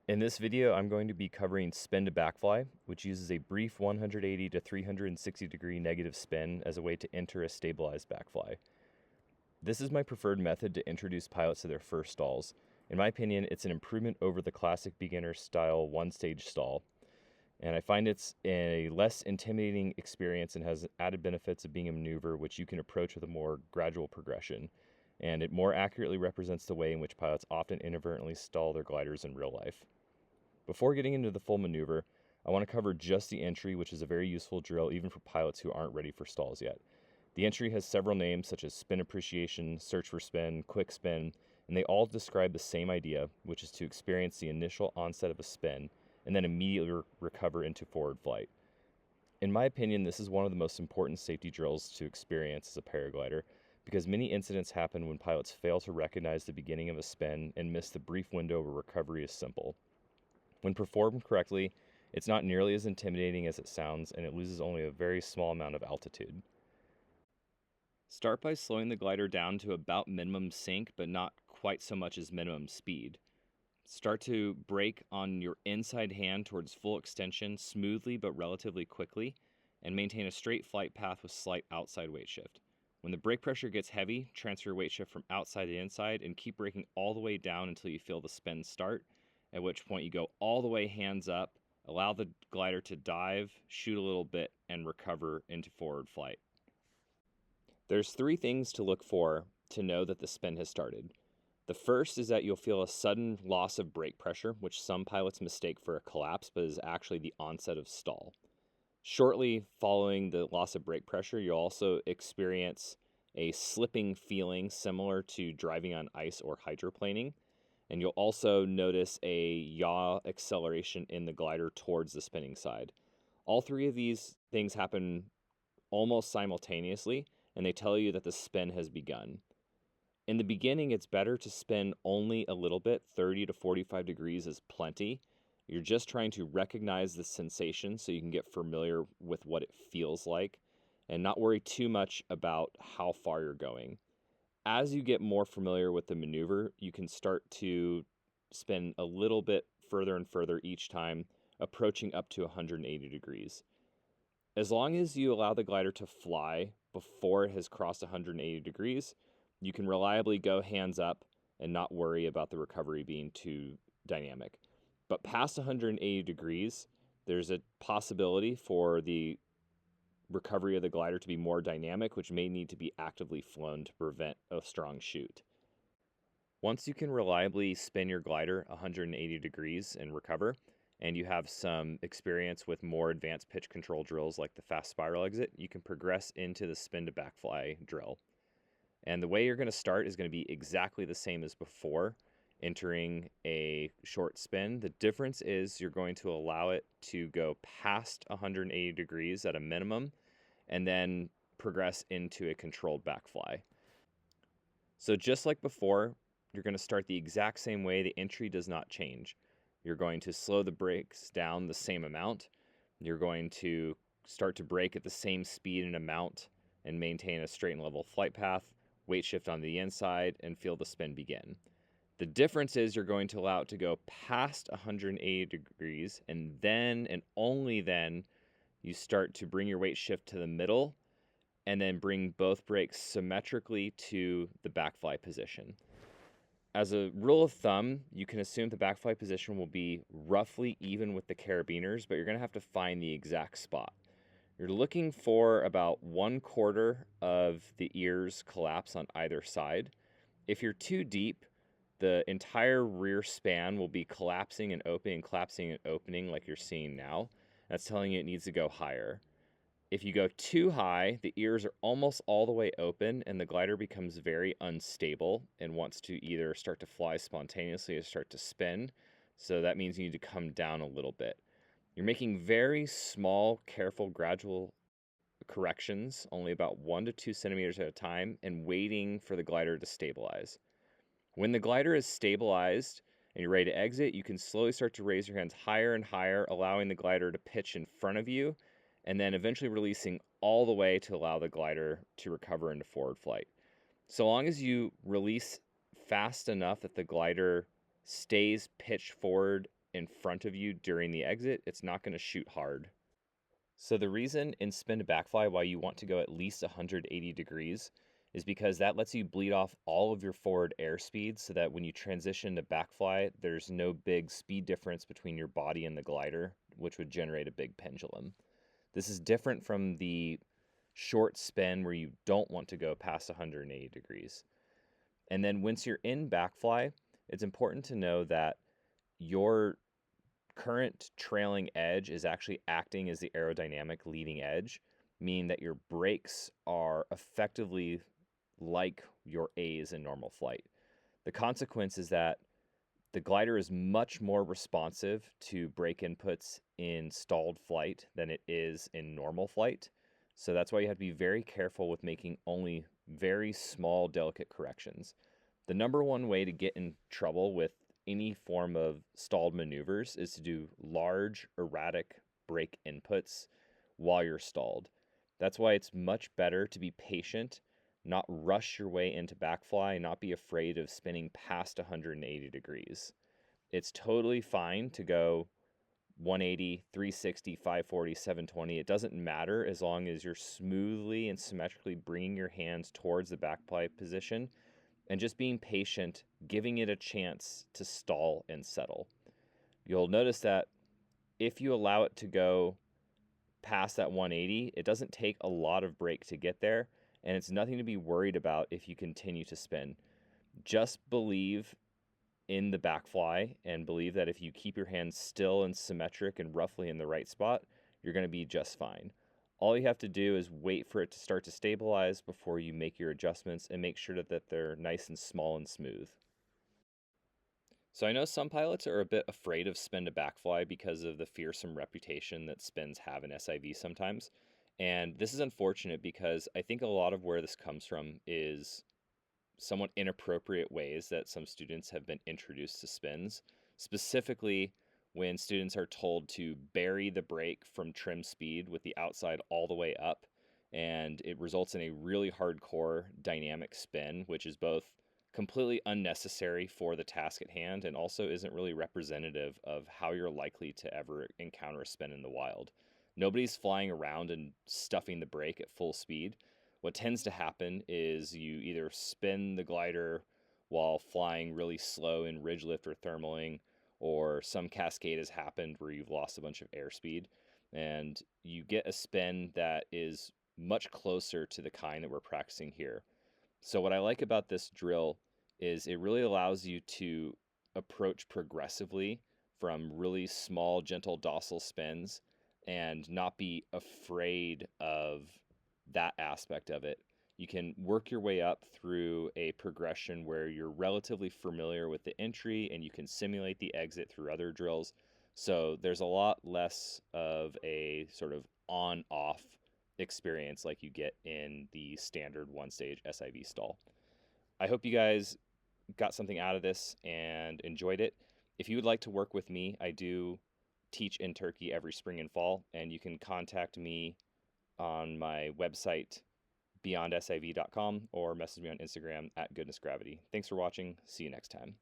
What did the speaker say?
In this video, I'm going to be covering spin to backfly, which uses a brief 180 to 360 degree negative spin as a way to enter a stabilized backfly. This is my preferred method to introduce pilots to their first stalls. In my opinion, it's an improvement over the classic beginner style one-stage stall, and I find it's a less intimidating experience and has added benefits of being a maneuver which you can approach with a more gradual progression, and it more accurately represents the way in which pilots often inadvertently stall their gliders in real life. Before getting into the full maneuver, I want to cover just the entry, which is a very useful drill even for pilots who aren't ready for stalls yet. The entry has several names such as spin appreciation, search for spin, quick spin, and they all describe the same idea, which is to experience the initial onset of a spin and then immediately recover into forward flight. In my opinion, this is one of the most important safety drills to experience as a paraglider because many incidents happen when pilots fail to recognize the beginning of a spin and miss the brief window where recovery is simple. When performed correctly, it's not nearly as intimidating as it sounds, and it loses only a very small amount of altitude. Start by slowing the glider down to about minimum sink, but not quite so much as minimum speed. Start to brake on your inside hand towards full extension smoothly but relatively quickly, and maintain a straight flight path with slight outside weight shift. When the brake pressure gets heavy, transfer your weight shift from outside to inside and keep braking all the way down until you feel the spin start, at which point you go all the way hands up, allow the glider to dive, shoot a little bit, and recover into forward flight. There's three things to look for to know that the spin has started. The first is that you'll feel a sudden loss of brake pressure, which some pilots mistake for a collapse, but is actually the onset of stall. Shortly following the loss of brake pressure, you'll also experience a slipping feeling similar to driving on ice or hydroplaning. And you'll also notice a yaw acceleration in the glider towards the spinning side. All three of these things happen almost simultaneously, and they tell you that the spin has begun. In the beginning, it's better to spin only a little bit. 30 to 45 degrees is plenty. You're just trying to recognize the sensation so you can get familiar with what it feels like and not worry too much about how far you're going. As you get more familiar with the maneuver, you can start to spin a little bit further and further each time, approaching up to 180 degrees. As long as you allow the glider to fly before it has crossed 180 degrees, you can reliably go hands up and not worry about the recovery being too dynamic. But past 180 degrees, there's a possibility for the recovery of the glider to be more dynamic, which may need to be actively flown to prevent a strong shoot. Once you can reliably spin your glider 180 degrees and recover, and you have some experience with more advanced pitch control drills like the fast spiral exit, you can progress into the spin to backfly drill. And the way you're going to start is going to be exactly the same as before, entering a short spin. The difference is you're going to allow it to go past 180 degrees at a minimum and then progress into a controlled backfly. So just like before, you're going to start the exact same way. The entry does not change. You're going to slow the brakes down the same amount. You're going to start to brake at the same speed and amount and maintain a straight and level flight path, weight shift on the inside, and feel the spin begin. The difference is you're going to allow it to go past 180 degrees, and then and only then you start to bring your weight shift to the middle and then bring both brakes symmetrically to the backfly position. As a rule of thumb, you can assume the backfly position will be roughly even with the carabiners, but you're going to have to find the exact spot. You're looking for about 1/4 of the ears collapse on either side. If you're too deep, the entire rear span will be collapsing and opening, collapsing and opening like you're seeing now. That's telling you it needs to go higher. If you go too high, the ears are almost all the way open and the glider becomes very unstable and wants to either start to fly spontaneously or start to spin. So that means you need to come down a little bit. You're making very small, careful, gradual corrections, only about 1 to 2 centimeters at a time, and waiting for the glider to stabilize. When the glider is stabilized and you're ready to exit, you can slowly start to raise your hands higher and higher, allowing the glider to pitch in front of you, and then eventually releasing all the way to allow the glider to recover into forward flight. So long as you release fast enough that the glider stays pitched forward in front of you during the exit, it's not going to shoot hard. So the reason in spin to backfly why you want to go at least 180 degrees is because that lets you bleed off all of your forward airspeed so that when you transition to backfly, there's no big speed difference between your body and the glider, which would generate a big pendulum. This is different from the short spin where you don't want to go past 180 degrees. And then once you're in backfly, it's important to know that your current trailing edge is actually acting as the aerodynamic leading edge, meaning that your brakes are effectively like your A's in normal flight. The consequence is that the glider is much more responsive to brake inputs in stalled flight than it is in normal flight. So that's why you have to be very careful with making only very small, delicate corrections. The number one way to get in trouble with any form of stalled maneuvers is to do large, erratic brake inputs while you're stalled. That's why it's much better to be patient, not rush your way into backfly, and not be afraid of spinning past 180 degrees. It's totally fine to go 180, 360, 540, 720. It doesn't matter as long as you're smoothly and symmetrically bringing your hands towards the backfly position and just being patient, giving it a chance to stall and settle. You'll notice that if you allow it to go past that 180, it doesn't take a lot of brake to get there, and it's nothing to be worried about if you continue to spin. Just believe in the backfly and believe that if you keep your hands still and symmetric and roughly in the right spot, you're going to be just fine. All you have to do is wait for it to start to stabilize before you make your adjustments and make sure that they're nice and small and smooth. So I know some pilots are a bit afraid of spin to backfly because of the fearsome reputation that spins have in SIV sometimes. And this is unfortunate because I think a lot of where this comes from is somewhat inappropriate ways that some students have been introduced to spins, specifically when students are told to bury the brake from trim speed with the outside all the way up, and it results in a really hardcore dynamic spin, which is both completely unnecessary for the task at hand and also isn't really representative of how you're likely to ever encounter a spin in the wild. Nobody's flying around and stuffing the brake at full speed. What tends to happen is you either spin the glider while flying really slow in ridge lift or thermaling, or some cascade has happened where you've lost a bunch of airspeed, and you get a spin that is much closer to the kind that we're practicing here. So what I like about this drill is it really allows you to approach progressively from really small, gentle, docile spins and not be afraid of that aspect of it. You can work your way up through a progression where you're relatively familiar with the entry and you can simulate the exit through other drills. So there's a lot less of a sort of on-off experience like you get in the standard one-stage SIV stall. I hope you guys got something out of this and enjoyed it. If you would like to work with me, I do teach in Turkey every spring and fall, and you can contact me on my website, beyondsiv.com, or message me on Instagram at goodnessgravity. Thanks for watching. See you next time.